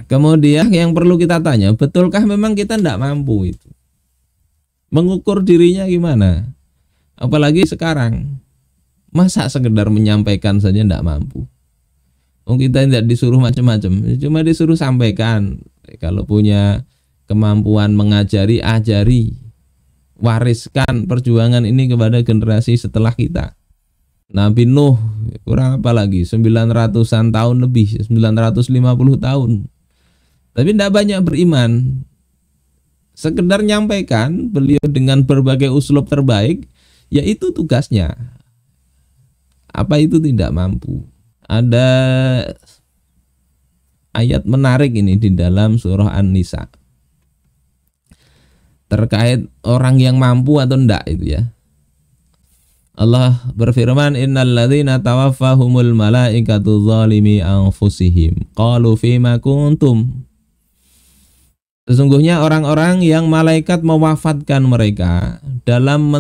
kemudian yang perlu kita tanya, betulkah memang kita tidak mampu itu? Mengukur dirinya gimana? Apalagi sekarang, masa sekedar menyampaikan saja tidak mampu? Kita tidak disuruh macam-macam, cuma disuruh sampaikan. Kalau punya kemampuan mengajari, ajari, wariskan perjuangan ini kepada generasi setelah kita. Nabi Nuh kurang apa lagi 900-an tahun lebih, 950 tahun, tapi tidak banyak beriman. Sekedar nyampaikan, beliau dengan berbagai uslub terbaik, yaitu tugasnya. Apa itu tidak mampu? Ada ayat menarik ini di dalam surah An-Nisa terkait orang yang mampu atau enggak itu ya. Allah berfirman, innal ladzina tawaffahumul malaikatu zalimi anfusihim qalu fima kuntum. Sesungguhnya orang-orang yang malaikat mewafatkan mereka dalam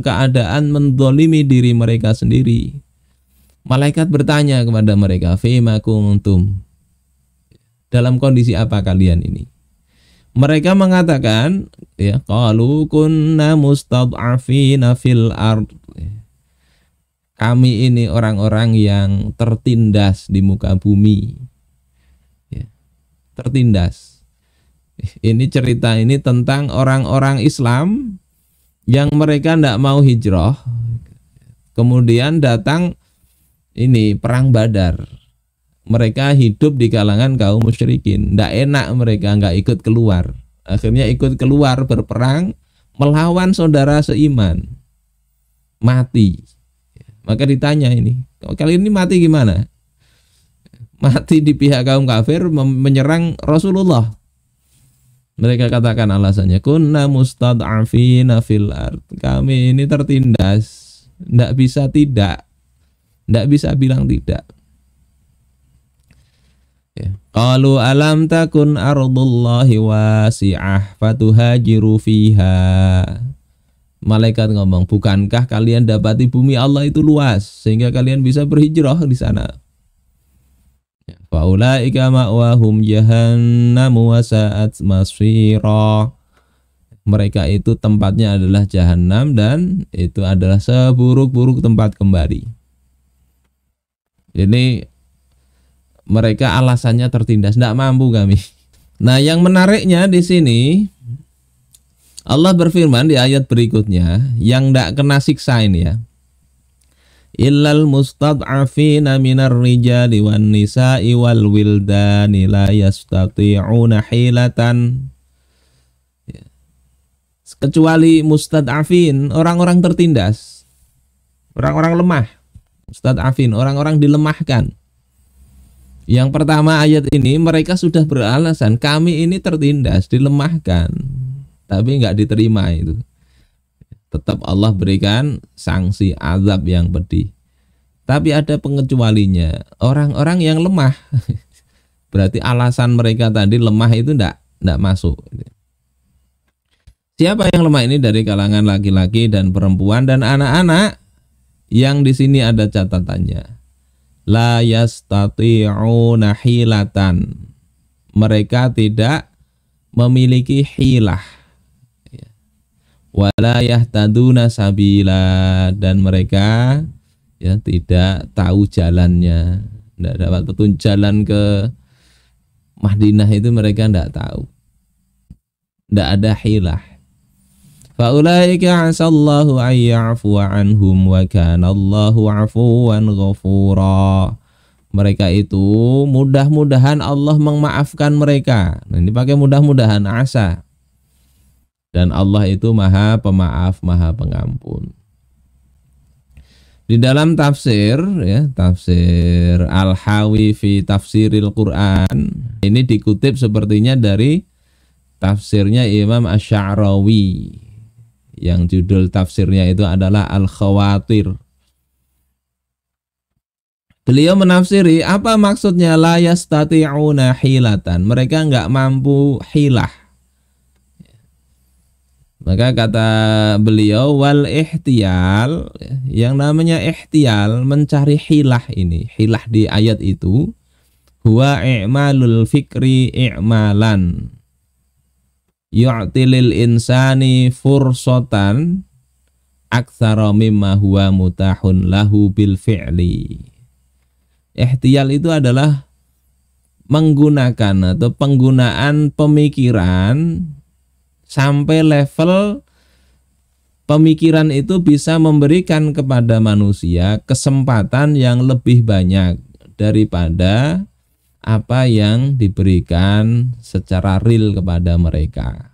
keadaan menzalimi diri mereka sendiri. Malaikat bertanya kepada mereka, fima kuntum, dalam kondisi apa kalian ini? Mereka mengatakan, ya, qalu kunna mustad'afina fil ard. Kami ini orang-orang yang tertindas di muka bumi. Ya, tertindas. Ini cerita ini tentang orang-orang Islam yang mereka tidak mau hijrah. Kemudian datang ini perang Badar. Mereka hidup di kalangan kaum musyrikin. Tidak enak mereka, nggak ikut keluar. Akhirnya ikut keluar berperang melawan saudara seiman. Mati. Maka ditanya ini, kalian ini mati gimana? Mati di pihak kaum kafir menyerang Rasulullah. Mereka katakan alasannya, kunna mustad'afina fil ard. Kami ini tertindas. Tidak bisa tidak. Tidak bisa bilang tidak. Qalu alam takun ardullahi wasi'ah fatuhajiru fiha. Malaikat ngomong, bukankah kalian dapati bumi Allah itu luas sehingga kalian bisa berhijrah di sana? Faulaika ma'wahum jahannamu wa sa'at masira. Mereka itu tempatnya adalah jahanam dan itu adalah seburuk-buruk tempat kembali. Ini mereka alasannya tertindas, tidak mampu kami. Nah, yang menariknya di sini Allah berfirman di ayat berikutnya yang tidak kena siksa ini ya. Illal mustad'afina minar rijali wan nisa'i wal wildani la yastati'una hilatan. Kecuali mustad'afin, orang-orang tertindas, orang-orang lemah. Mustad'afin, orang-orang dilemahkan. Yang pertama ayat ini mereka sudah beralasan kami ini tertindas, dilemahkan, tapi nggak diterima itu. Tetap Allah berikan sanksi azab yang pedih. Tapi ada pengecualinya, orang-orang yang lemah. Berarti alasan mereka tadi lemah itu nggak masuk. Siapa yang lemah ini? Dari kalangan laki-laki dan perempuan dan anak-anak. Yang di sini ada catatannya. La yastati'una hilatan. Mereka tidak memiliki hilah. Wala yahtaduna sabila, dan mereka ya tidak tahu jalannya, tidak dapat petunjuk jalan ke Madinah itu mereka tidak tahu, tidak ada hilah. Faulaika asallahu ayya'fu anhum wa kana Allahu 'afuwan ghafura. Mereka itu mudah-mudahan Allah memaafkan mereka. Nah, ini pakai mudah-mudahan, asa. Dan Allah itu maha pemaaf, maha pengampun. Di dalam tafsir ya, tafsir Al-Hawi fi Tafsiril Quran, ini dikutip sepertinya dari tafsirnya Imam Asy-Sya'rawi yang judul tafsirnya itu adalah Al-Khawatir. Beliau menafsiri apa maksudnya la yastati'una hilatan, mereka enggak mampu hilah. Maka kata beliau wal ihtiyal, yang namanya ihtiyal mencari hilah ini, hilah di ayat itu huwa i'malul fikri i'malan yu'tilil insani fursatan aktsara mimma huwa mutahun lahu bil fi'li. Ihtiyal itu adalah menggunakan atau penggunaan pemikiran sampai level pemikiran itu bisa memberikan kepada manusia kesempatan yang lebih banyak daripada apa yang diberikan secara real kepada mereka.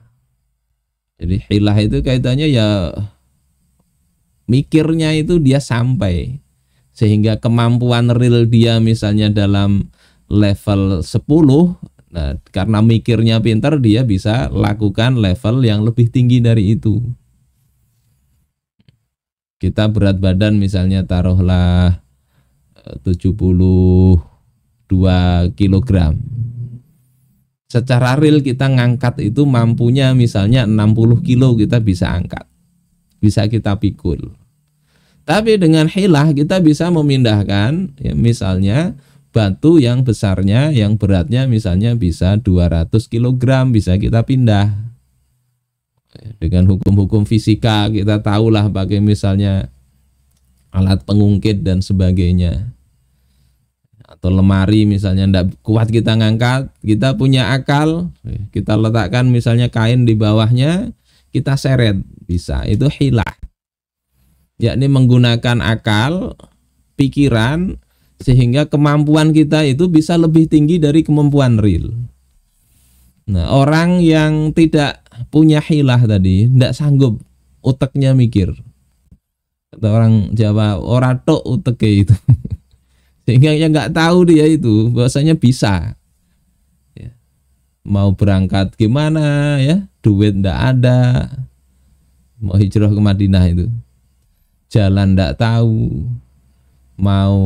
Jadi hilah itu kaitannya ya mikirnya itu dia sampai, sehingga kemampuan real dia misalnya dalam level 10, nah karena mikirnya pintar dia bisa lakukan level yang lebih tinggi dari itu. Kita berat badan misalnya taruhlah 72 kilogram. Secara real kita ngangkat itu mampunya misalnya 60 kilo kita bisa angkat, bisa kita pikul. Tapi dengan hilah kita bisa memindahkan ya, misalnya batu yang besarnya, yang beratnya misalnya bisa 200 kilogram bisa kita pindah. Dengan hukum-hukum fisika kita tahulah pakai misalnya alat pengungkit dan sebagainya. Atau lemari misalnya tidak kuat kita ngangkat, kita punya akal, kita letakkan misalnya kain di bawahnya, kita seret, bisa. Itu hilah. Yakni menggunakan akal, pikiran, sehingga kemampuan kita itu bisa lebih tinggi dari kemampuan real. Nah, orang yang tidak punya hilah tadi tidak sanggup uteknya mikir. Kata orang Jawa, ora tok uteke itu. Sehingga ya nggak tahu dia itu bahwasanya bisa. Ya. Mau berangkat gimana ya, duit ndak ada. Mau hijrah ke Madinah itu, jalan ndak tahu. Mau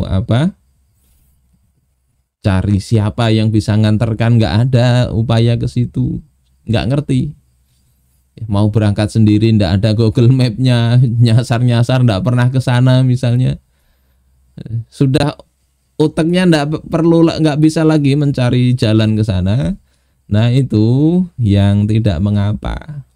apa? Cari siapa yang bisa nganterkan, nggak ada upaya ke situ, nggak ngerti. Mau berangkat sendiri ndak ada Google Map-nya, nyasar-nyasar ndak pernah ke sana misalnya. Sudah otaknya nggak bisa lagi mencari jalan ke sana. Nah, itu yang tidak mengapa.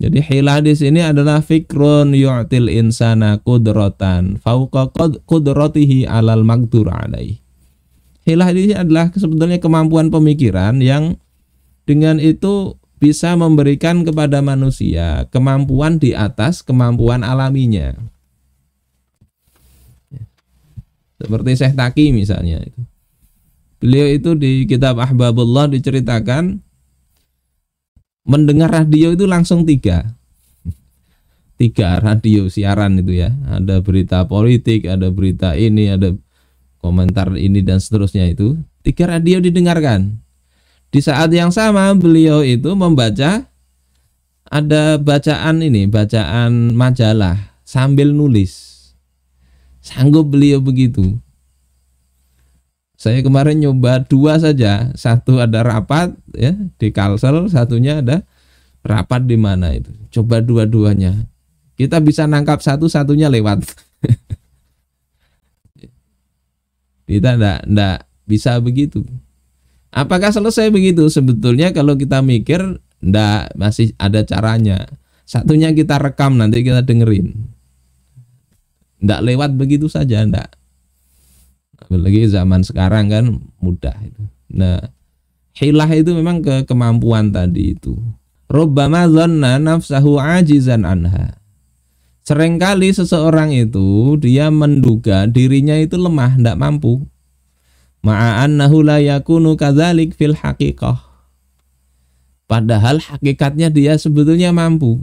Jadi hilah di sini adalah fikrun yu'til insana qudratan fauqa qudratihi alal maqdur alaih. Hilah ini adalah sebetulnya kemampuan pemikiran yang dengan itu bisa memberikan kepada manusia kemampuan di atas kemampuan alaminya. Seperti Syekh Taki misalnya itu. Beliau itu di kitab Ahbabullah diceritakan mendengar radio itu langsung tiga radio siaran itu ya. Ada berita politik, ada berita ini, ada komentar ini dan seterusnya itu. 3 radio didengarkan. Di saat yang sama beliau itu membaca, ada bacaan majalah sambil nulis. Sanggup beliau begitu. Saya kemarin nyoba 2 saja, satu ada rapat ya di Kalsel, satunya ada rapat di mana itu. Coba dua-duanya. Kita bisa nangkap satunya lewat. Kita enggak bisa begitu. Apakah selesai begitu? Sebetulnya kalau kita mikir enggak, masih ada caranya. Satunya kita rekam, nanti kita dengerin. Enggak lewat begitu saja, enggak. Apalagi zaman sekarang kan mudah itu. Nah, hilah itu memang kemampuan tadi itu. Rubbama dhanna nafsahu ajizan anha. Seringkali seseorang itu dia menduga dirinya itu lemah, tidak mampu. Ma'annahu la yakunu kadzalik fil haqiqah. Padahal hakikatnya dia sebetulnya mampu.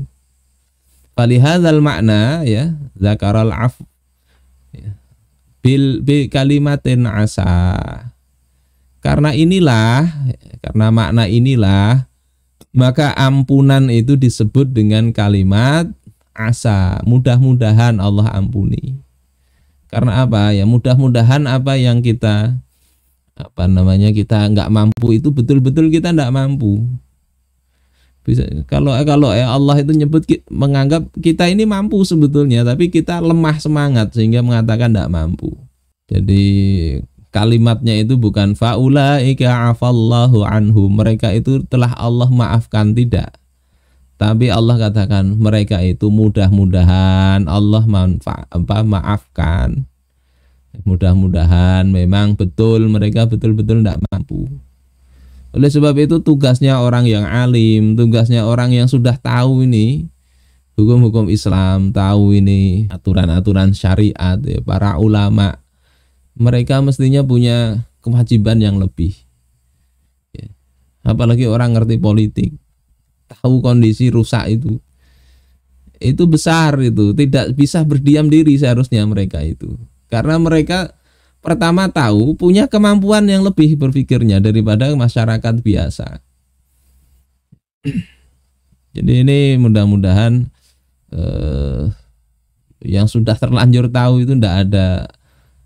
Falihadzal makna ya, zakaral af ya, bil kalimatin asa. Karena makna inilah maka ampunan itu disebut dengan kalimat asa, mudah-mudahan Allah ampuni. Karena apa ya, mudah-mudahan apa yang kita kita nggak mampu itu betul-betul kita nggak mampu. Bisa kalau Allah itu menganggap kita ini mampu sebetulnya, tapi kita lemah semangat sehingga mengatakan tidak mampu. Jadi kalimatnya itu bukan faulaika afallahu anhu, mereka itu telah Allah maafkan, tidak. Tapi Allah katakan mereka itu mudah-mudahan Allah maafkan. Mudah-mudahan memang betul mereka betul-betul tidak mampu. Oleh sebab itu tugasnya orang yang alim, tugasnya orang yang sudah tahu ini hukum-hukum Islam, tahu ini aturan-aturan syariat, ya, para ulama, mereka mestinya punya kewajiban yang lebih. Ya. Apalagi orang ngerti politik, tahu kondisi rusak itu besar, itu tidak bisa berdiam diri seharusnya mereka itu, karena mereka pertama tahu punya kemampuan yang lebih berpikirnya daripada masyarakat biasa. Jadi ini mudah-mudahan yang sudah terlanjur tahu itu tidak ada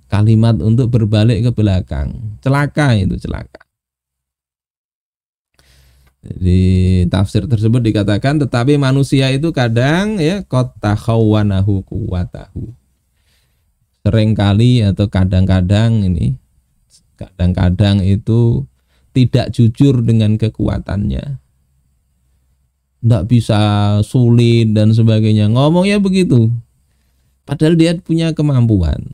kalimat untuk berbalik ke belakang. Celaka itu, celaka. Di tafsir tersebut dikatakan tetapi manusia itu kadang ya qad takhawwanahu quwwatahu. Seringkali atau kadang-kadang itu tidak jujur dengan kekuatannya. Tidak bisa, sulit dan sebagainya. Ngomongnya begitu. Padahal dia punya kemampuan.